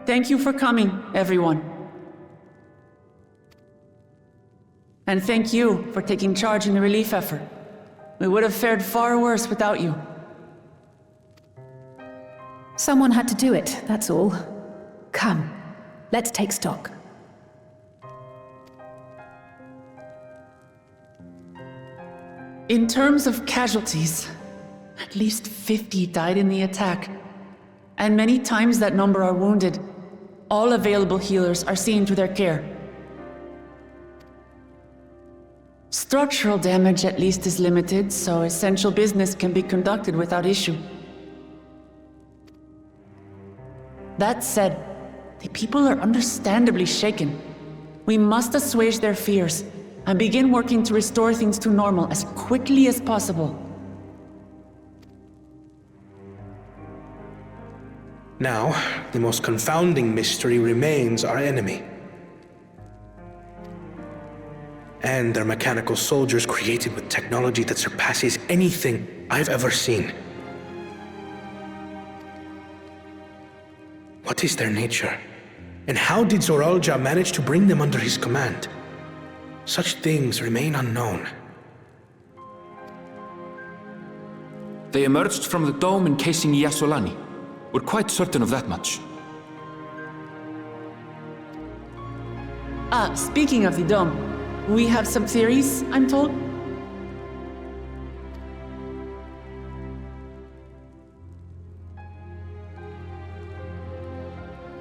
thank you for coming, everyone. And thank you for taking charge in the relief effort. We would have fared far worse without you. Someone had to do it, that's all. Come, let's take stock. In terms of casualties, at least 50 died in the attack. And many times that number are wounded. All available healers are seen to their care. Structural damage at least is limited, so essential business can be conducted without issue. That said, the people are understandably shaken. We must assuage their fears and begin working to restore things to normal as quickly as possible. Now, the most confounding mystery remains our enemy. And their mechanical soldiers created with technology that surpasses anything I've ever seen. What is their nature? And how did Zoralja manage to bring them under his command? Such things remain unknown. They emerged from the dome encasing Yasolani. We're quite certain of that much. Speaking of the dome, we have some theories, I'm told.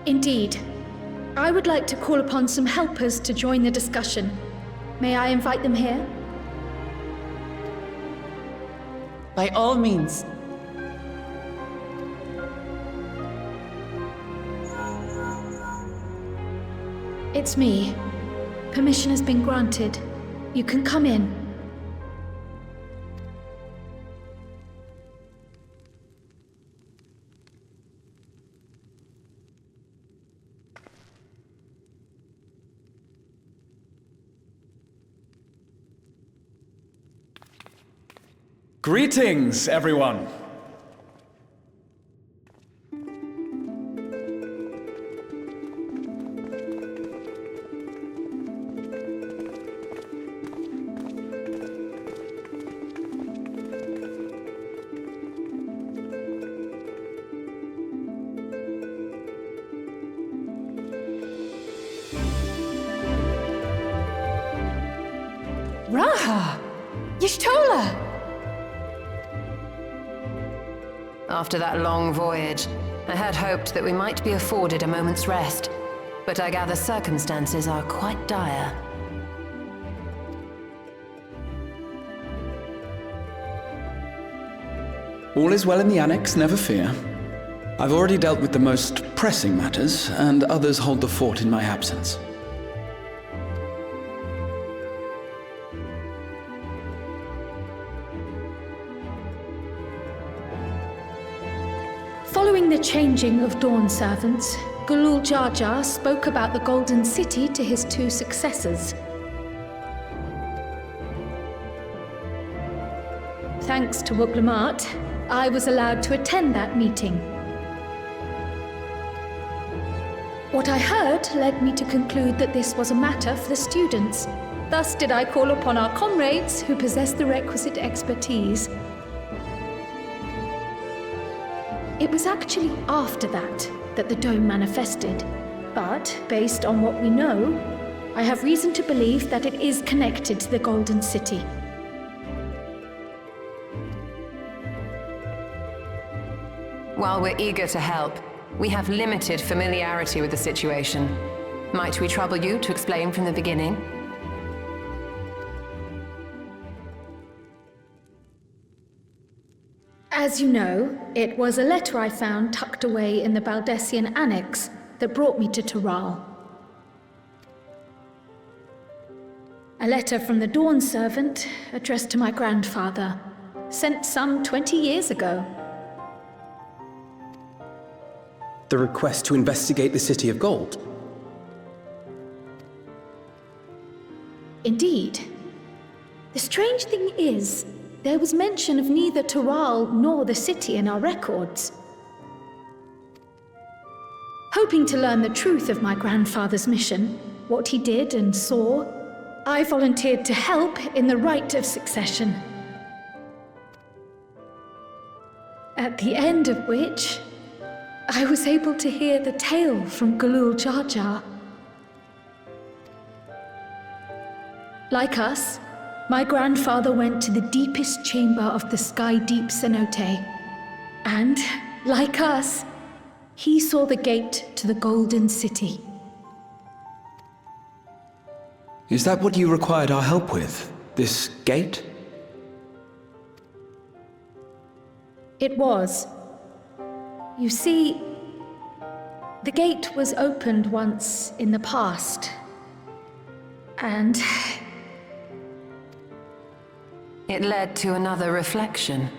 Indeed. I would like to call upon some helpers to join the discussion. May I invite them here? By all means. It's me. Permission has been granted. You can come in. Greetings, everyone. Raha! Y'shtola! After that long voyage, I had hoped that we might be afforded a moment's rest, but I gather circumstances are quite dire. All is well in the Annex, never fear. I've already dealt with the most pressing matters, and others hold the fort in my absence. Following the changing of Dawn servants, Gulul Jar Jar spoke about the Golden City to his two successors. Thanks to Wuglamat, I was allowed to attend that meeting. What I heard led me to conclude that this was a matter for the students. Thus did I call upon our comrades who possess the requisite expertise. It was actually after that the dome manifested. But, based on what we know, I have reason to believe that it is connected to the Golden City. While we're eager to help, we have limited familiarity with the situation. Might we trouble you to explain from the beginning? As you know, it was a letter I found tucked away in the Baldessian Annex that brought me to Toral. A letter from the Dawn servant, addressed to my grandfather, sent some 20 years ago. The request to investigate the City of Gold? Indeed. The strange thing is, there was mention of neither Toral nor the city in our records. Hoping to learn the truth of my grandfather's mission, what he did and saw, I volunteered to help in the rite of succession. At the end of which, I was able to hear the tale from Galul Jar Jar. Like us, my grandfather went to the deepest chamber of the Sky Deep Cenote. And, like us, he saw the gate to the Golden City. Is that what you required our help with? This gate? It was. You see, the gate was opened once in the past. And It led to another reflection.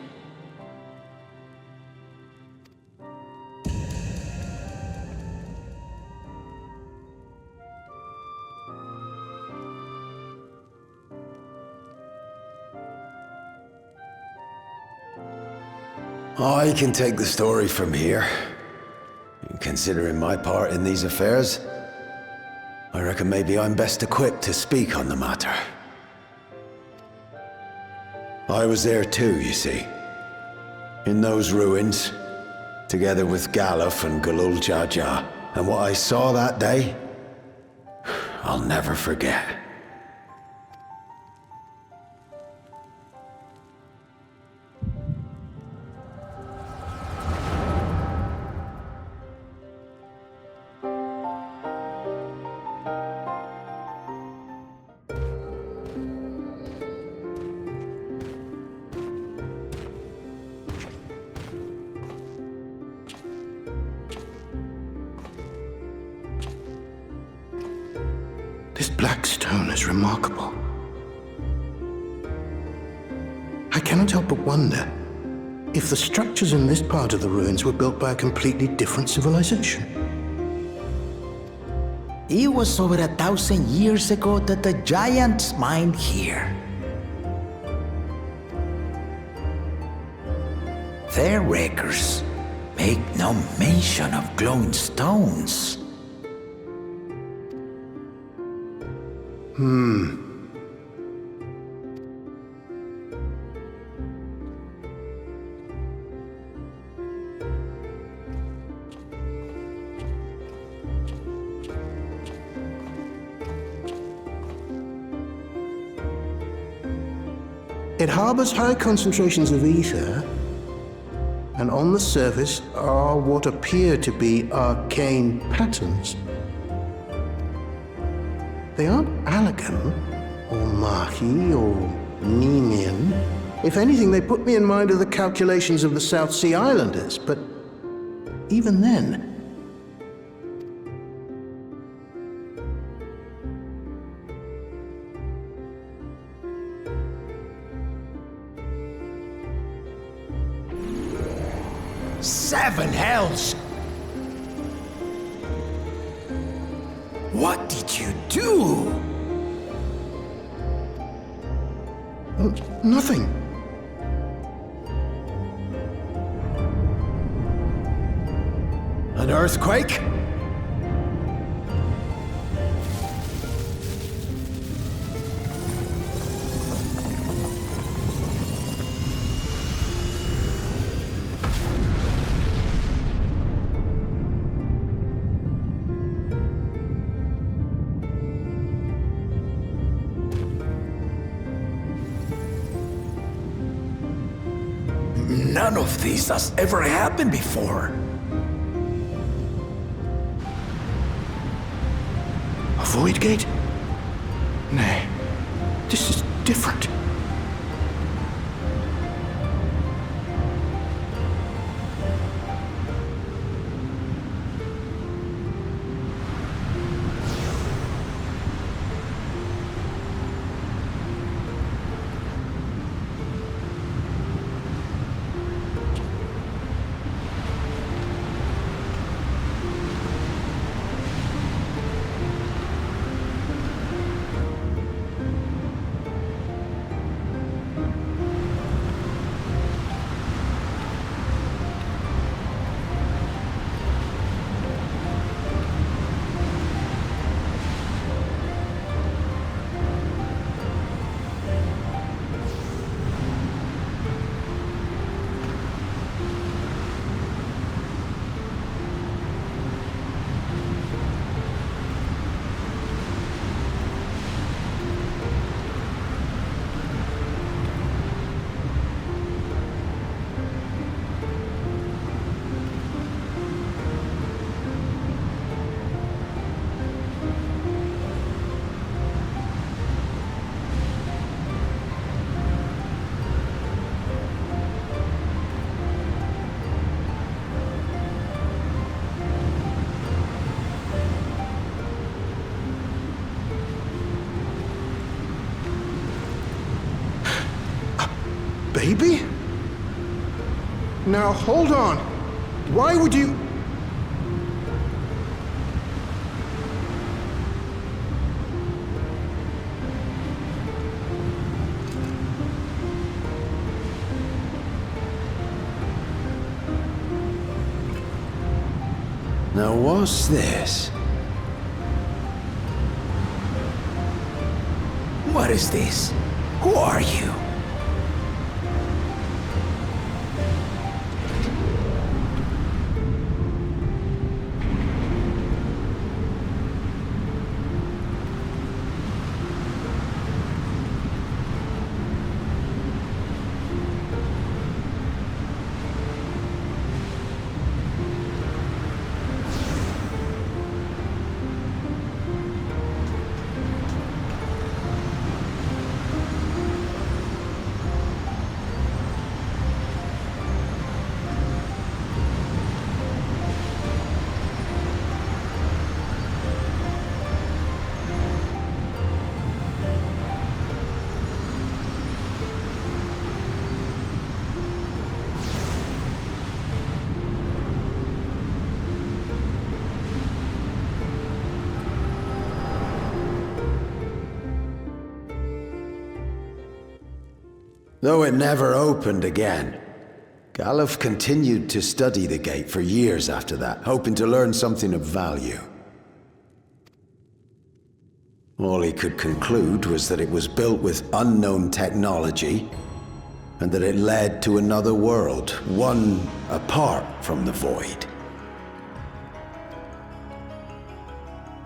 I can take the story from here. Considering my part in these affairs, I reckon maybe I'm best equipped to speak on the matter. I was there too, you see. In those ruins, together with Galuf and Galul Jar Jar. And what I saw that day, I'll never forget. This black stone is remarkable. I cannot help but wonder if the structures in this part of the ruins were built by a completely different civilization. It was over 1,000 years ago that the giants mined here. Their records make no mention of glowing stones. It harbors high concentrations of ether, and on the surface are what appear to be arcane patterns. They aren't Allagan, or Mahi, or Nemean. If anything, they put me in mind of the calculations of the South Sea Islanders, but even then, Seven hells! What did you do? nothing. An earthquake? None of this has ever happened before. A void gate? Nay, this is different. baby? Now, hold on. Why would you... Now what's this? What is this? Who are you? Though it never opened again, Galuf continued to study the gate for years after that, hoping to learn something of value. All he could conclude was that it was built with unknown technology, and that it led to another world, one apart from the Void.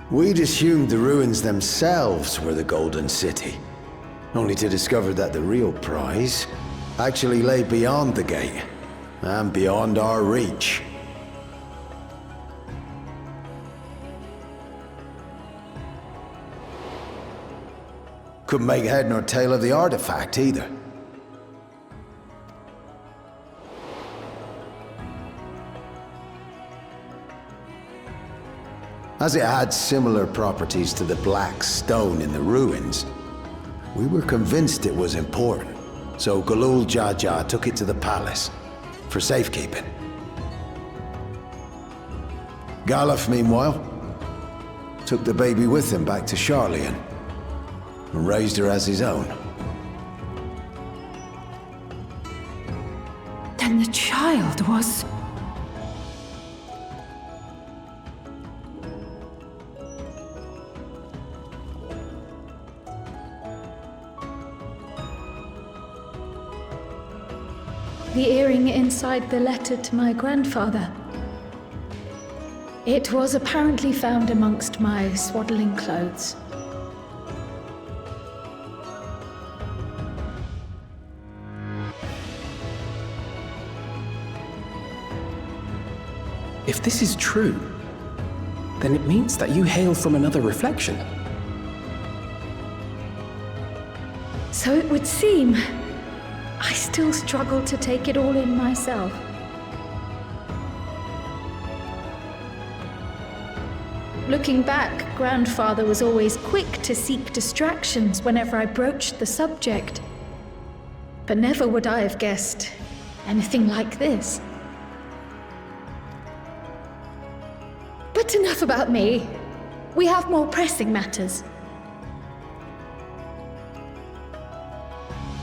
We'd assumed the ruins themselves were the Golden City, only to discover that the real prize actually lay beyond the gate, and beyond our reach. Couldn't make head nor tail of the artifact either. As it had similar properties to the black stone in the ruins, we were convinced it was important, so Galul Jaja took it to the palace for safekeeping. Galuf, meanwhile, took the baby with him back to Sharlayan and raised her as his own. Then the child was... The earring inside the letter to my grandfather. It was apparently found amongst my swaddling clothes. If this is true, then it means that you hail from another reflection. So it would seem. I still struggle to take it all in myself. Looking back, Grandfather was always quick to seek distractions whenever I broached the subject. But never would I have guessed anything like this. But enough about me. We have more pressing matters.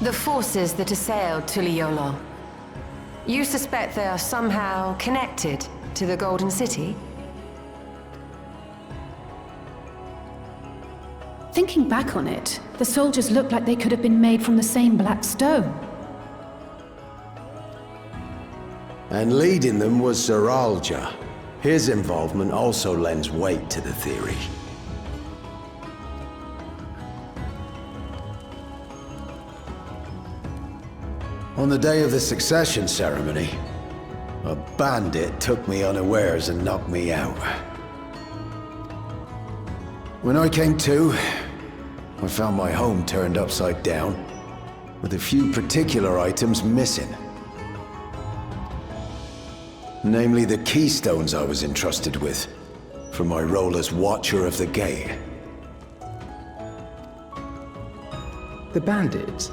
The forces that assailed Tuliolo. You suspect they are somehow connected to the Golden City? Thinking back on it, the soldiers looked like they could have been made from the same black stone. And leading them was Zeralja. His involvement also lends weight to the theory. On the day of the succession ceremony, a bandit took me unawares and knocked me out. When I came to, I found my home turned upside down, with a few particular items missing. Namely the keystones I was entrusted with, for my role as Watcher of the Gate. The bandit?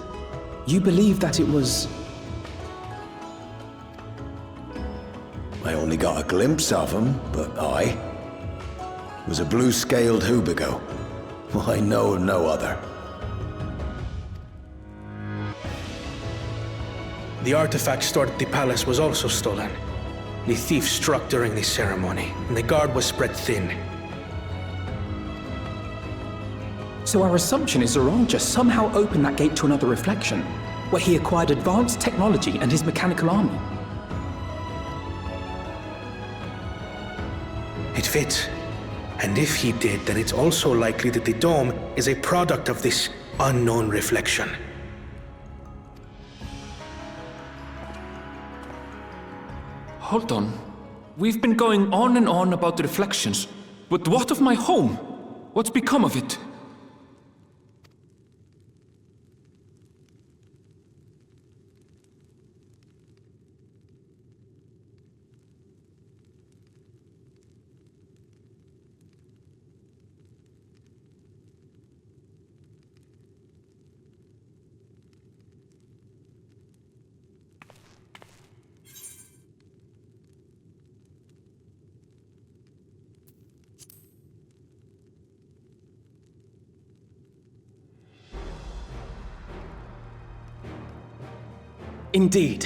You believe that it was I only got a glimpse of him, but I was a blue-scaled Hubigo. I know of no other. The artifact stored at the palace was also stolen. The thief struck during the ceremony, and the guard was spread thin. So our assumption is Zoralja somehow opened that gate to another reflection, where he acquired advanced technology and his mechanical army. It fits. And if he did, then it's also likely that the dome is a product of this unknown reflection. Hold on. We've been going on and on about the reflections, but what of my home? What's become of it? Indeed.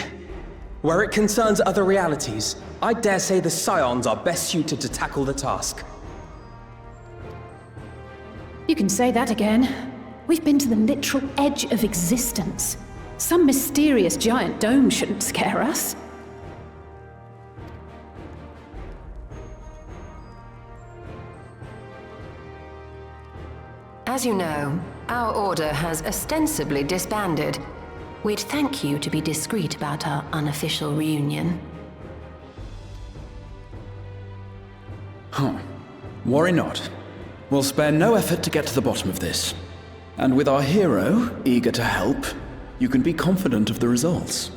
Where it concerns other realities, I dare say the Scions are best suited to tackle the task. You can say that again. We've been to the literal edge of existence. Some mysterious giant dome shouldn't scare us. As you know, our order has ostensibly disbanded. We'd thank you to be discreet about our unofficial reunion. Worry not. We'll spare no effort to get to the bottom of this. And with our hero eager to help, you can be confident of the results.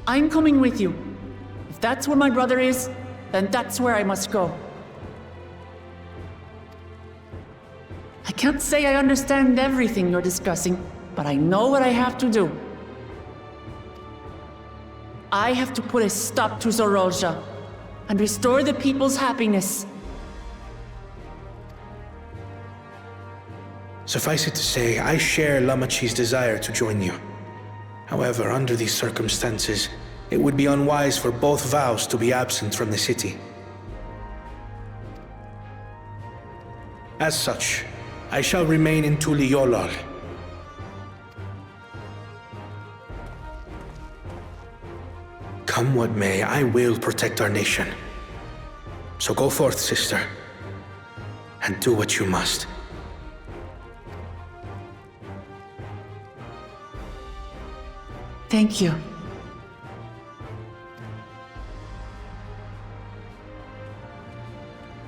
I'm coming with you. If that's where my brother is, then that's where I must go. I can't say I understand everything you're discussing, but I know what I have to do. I have to put a stop to Zoralja and restore the people's happiness. Suffice it to say, I share Lamachi's desire to join you. However, under these circumstances, it would be unwise for both vows to be absent from the city. As such, I shall remain in Tuliolol. Come what may, I will protect our nation. So go forth, sister, and do what you must. Thank you.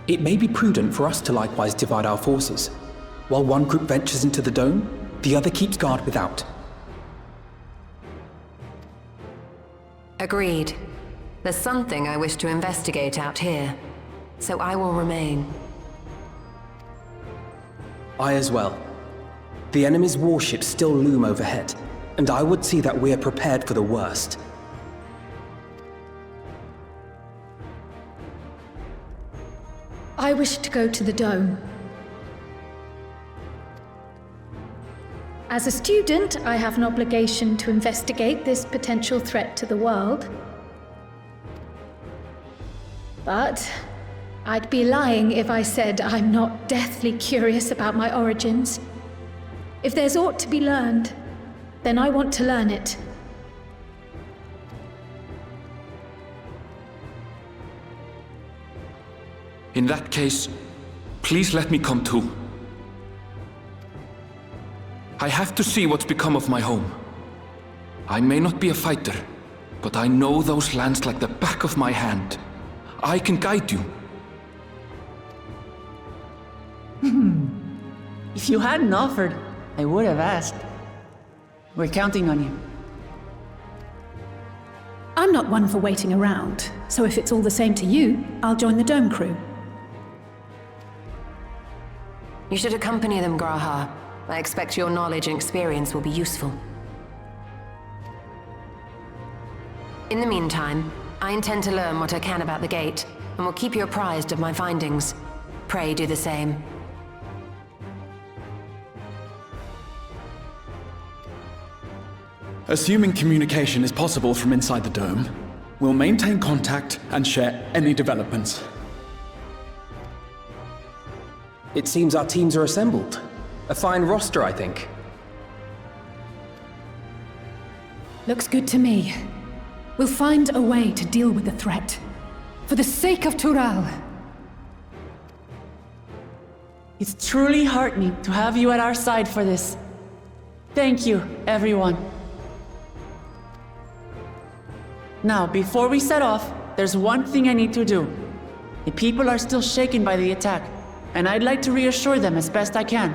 It may be prudent for us to likewise divide our forces. While one group ventures into the dome, the other keeps guard without. Agreed. There's something I wish to investigate out here, so I will remain. I as well. The enemy's warships still loom overhead, and I would see that we are prepared for the worst. I wish to go to the dome. As a student, I have an obligation to investigate this potential threat to the world. But I'd be lying if I said I'm not deathly curious about my origins. If there's aught to be learned, then I want to learn it. In that case, please let me come too. I have to see what's become of my home. I may not be a fighter, but I know those lands like the back of my hand. I can guide you. If you hadn't offered, I would have asked. We're counting on you. I'm not one for waiting around, so if it's all the same to you, I'll join the dome crew. You should accompany them, Graha. I expect your knowledge and experience will be useful. In the meantime, I intend to learn what I can about the gate, and will keep you apprised of my findings. Pray do the same. Assuming communication is possible from inside the dome, we'll maintain contact and share any developments. It seems our teams are assembled. A fine roster, I think. Looks good to me. We'll find a way to deal with the threat. For the sake of Tural. It's truly heartening to have you at our side for this. Thank you, everyone. Now, before we set off, there's one thing I need to do. The people are still shaken by the attack, and I'd like to reassure them as best I can.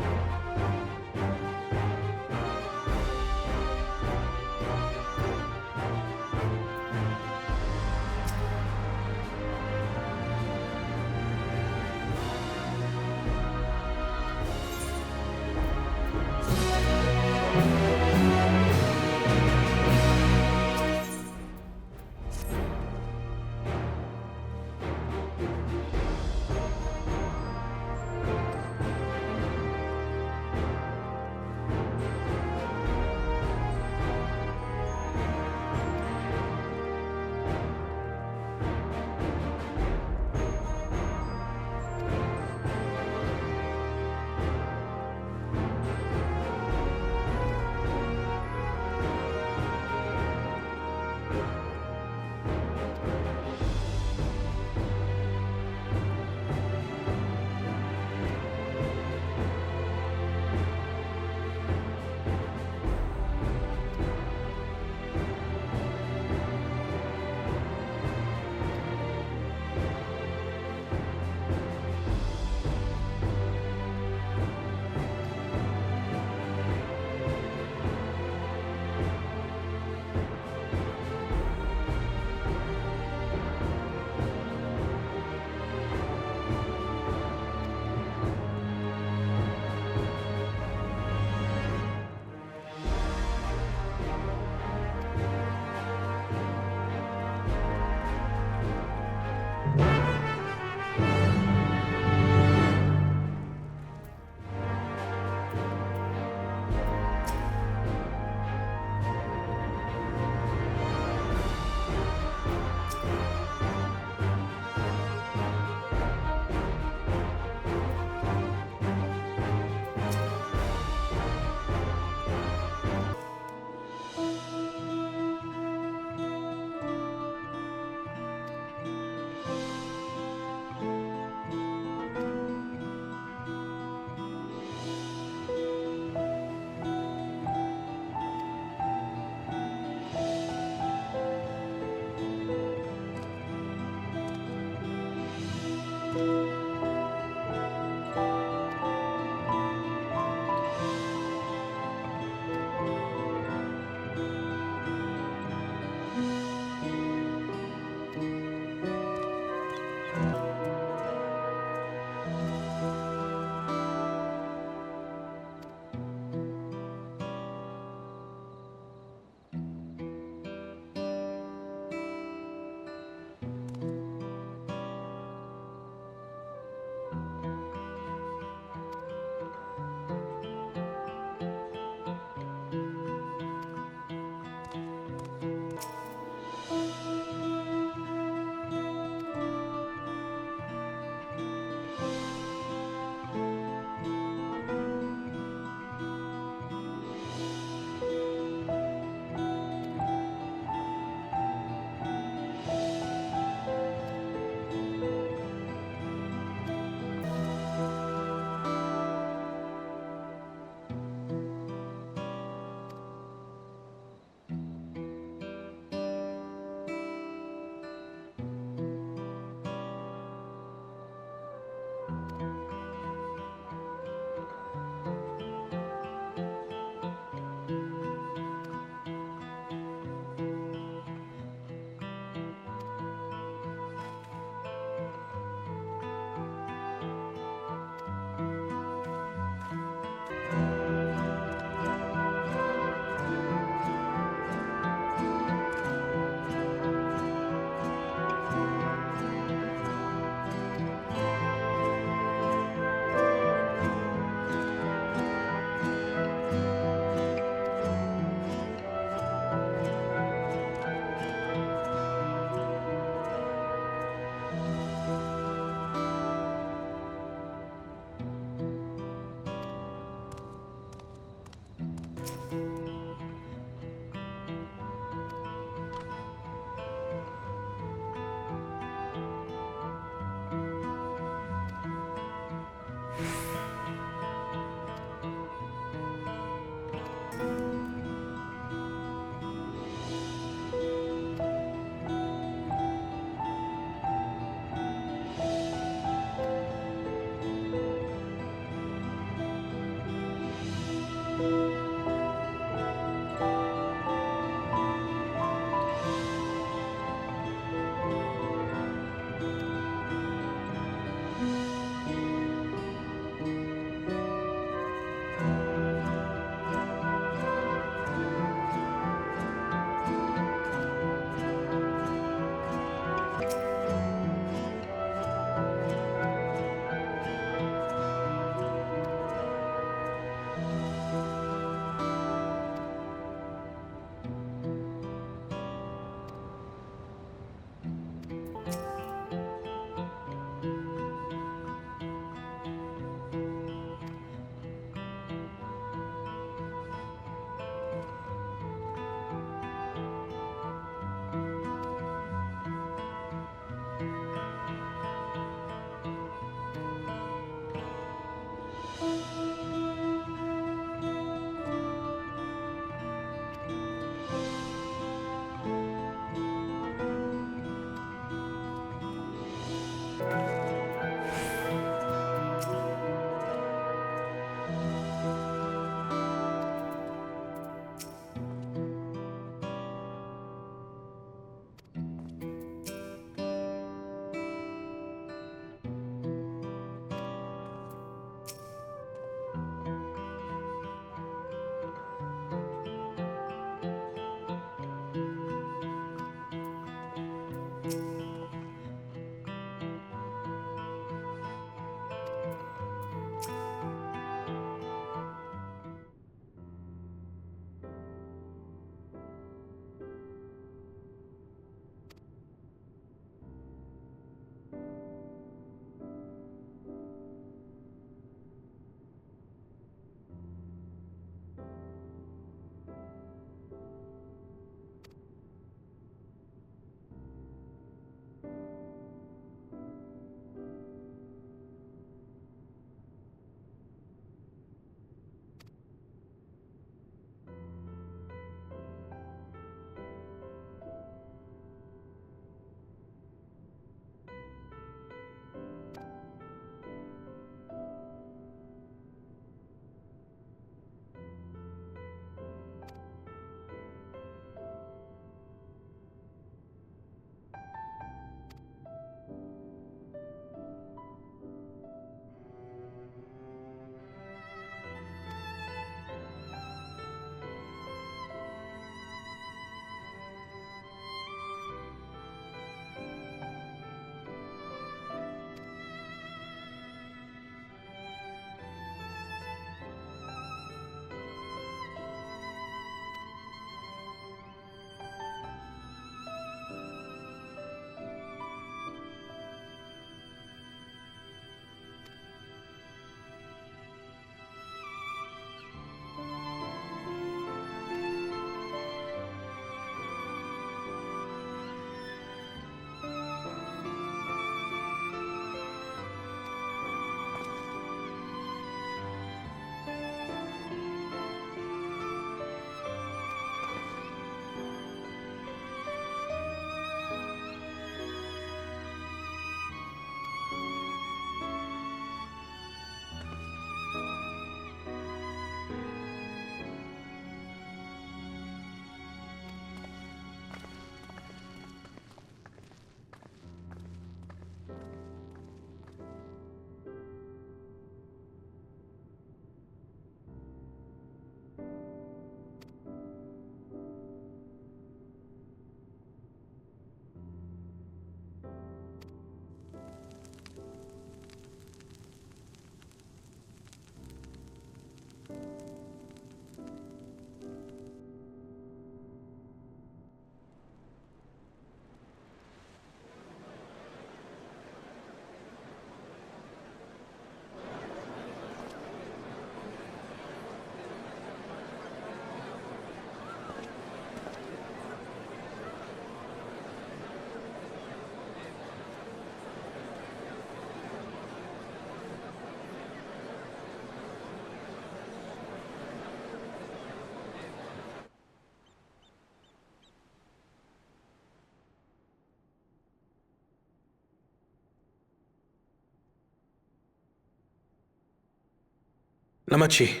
Lamachi,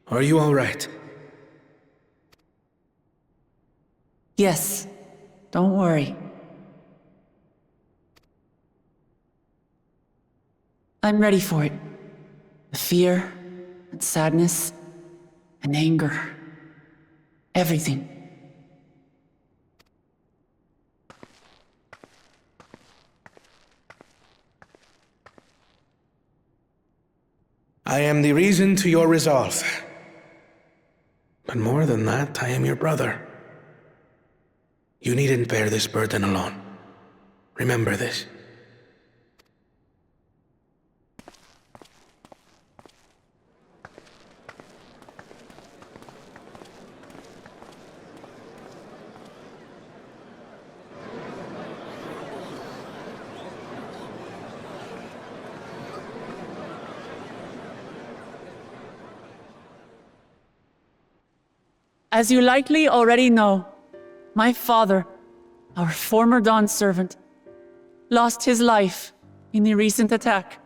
are you all right? Yes, don't worry. I'm ready for it. The fear, and sadness, and anger. Everything. I am the reason to your resolve. But more than that, I am your brother. You needn't bear this burden alone. Remember this. As you likely already know, my father, our former Dawn servant, lost his life in the recent attack.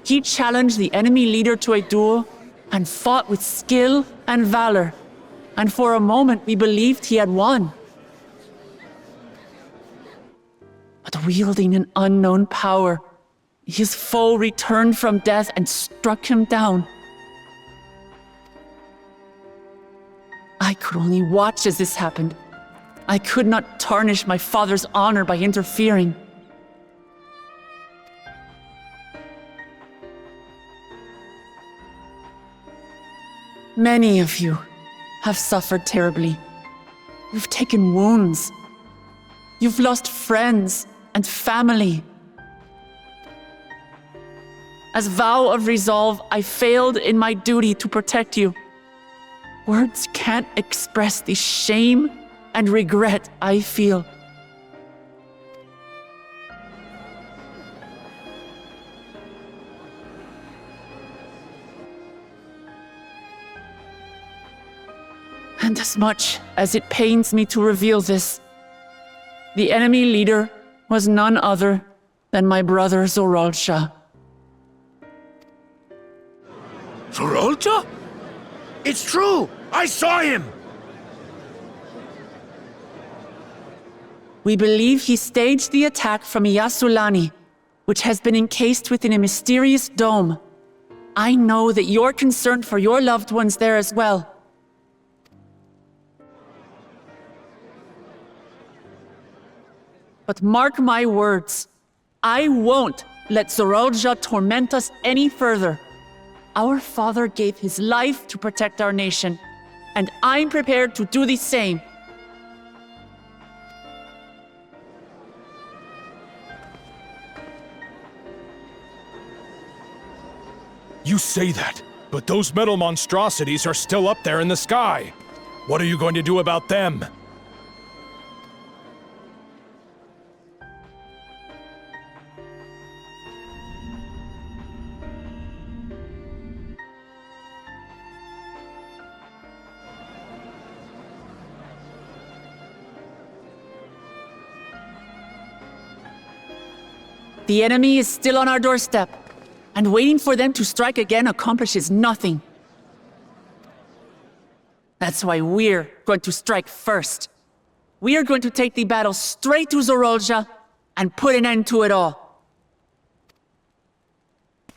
He challenged the enemy leader to a duel and fought with skill and valor, and for a moment we believed he had won. But wielding an unknown power, his foe returned from death and struck him down. I could only watch as this happened. I could not tarnish my father's honor by interfering. Many of you have suffered terribly. You've taken wounds. You've lost friends and family. As vow of resolve, I failed in my duty to protect you. Words can't express the shame and regret I feel. And as much as it pains me to reveal this, the enemy leader was none other than my brother Zoralsha. Zoralsha? It's true! I saw him! We believe he staged the attack from Yasulani, which has been encased within a mysterious dome. I know that you're concerned for your loved ones there as well. But mark my words, I won't let Zoralsha torment us any further. Our father gave his life to protect our nation, and I'm prepared to do the same. You say that, but those metal monstrosities are still up there in the sky. What are you going to do about them? The enemy is still on our doorstep, and waiting for them to strike again accomplishes nothing. That's why we're going to strike first. We are going to take the battle straight to Zoralsha and put an end to it all.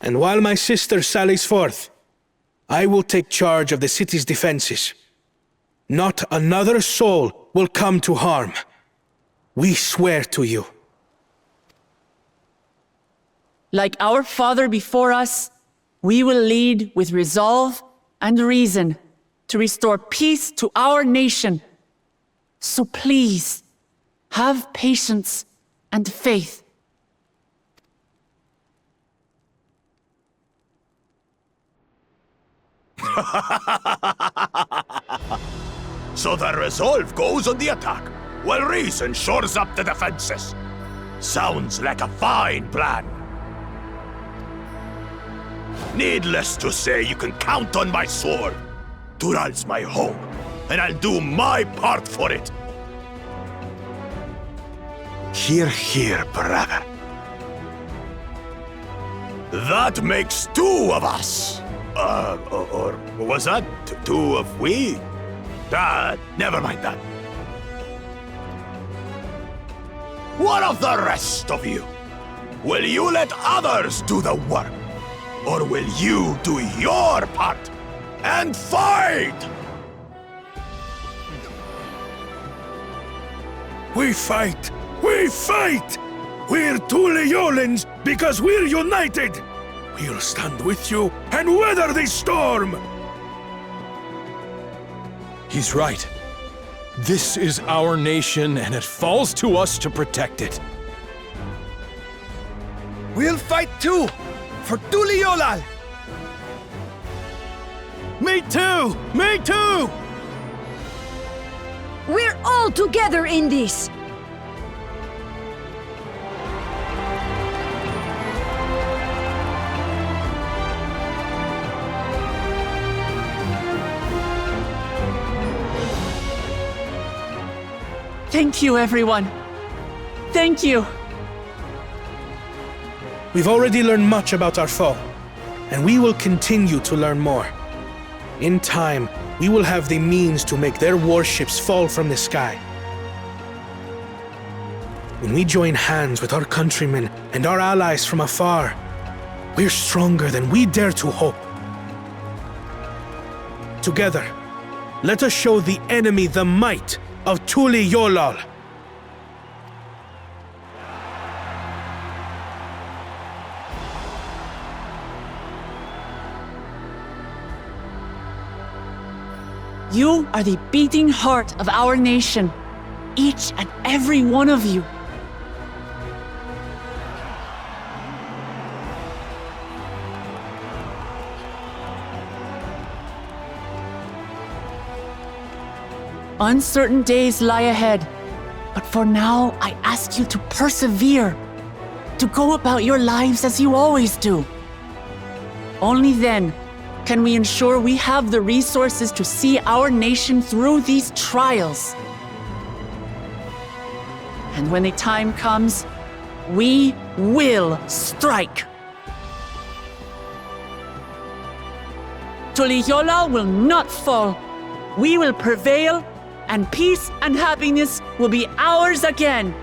And while my sister sallies forth, I will take charge of the city's defenses. Not another soul will come to harm. We swear to you. Like our father before us, we will lead with resolve and reason to restore peace to our nation. So please, have patience and faith. So the resolve goes on the attack, while reason shores up the defenses. Sounds like a fine plan. Needless to say, you can count on my sword. Tural's my home, and I'll do my part for it. Hear, hear, brother. That makes two of us. Or was that two of we? Never mind that. What of the rest of you? Will you let others do the work? Or will you do your part and fight? We fight! We fight! We're Tuliolans because we're united! We'll stand with you and weather this storm! He's right. This is our nation, and it falls to us to protect it. We'll fight too! For Tuliolal! Me too! Me too! We're all together in this! Thank you, everyone. Thank you. We've already learned much about our foe, and we will continue to learn more. In time, we will have the means to make their warships fall from the sky. When we join hands with our countrymen and our allies from afar, we're stronger than we dare to hope. Together, let us show the enemy the might of Tuliolal. You are the beating heart of our nation, each and every one of you. Uncertain days lie ahead, but for now, I ask you to persevere, to go about your lives as you always do. Only then can we ensure we have the resources to see our nation through these trials. And when the time comes, we will strike. Tuliolal will not fall. We will prevail, and peace and happiness will be ours again.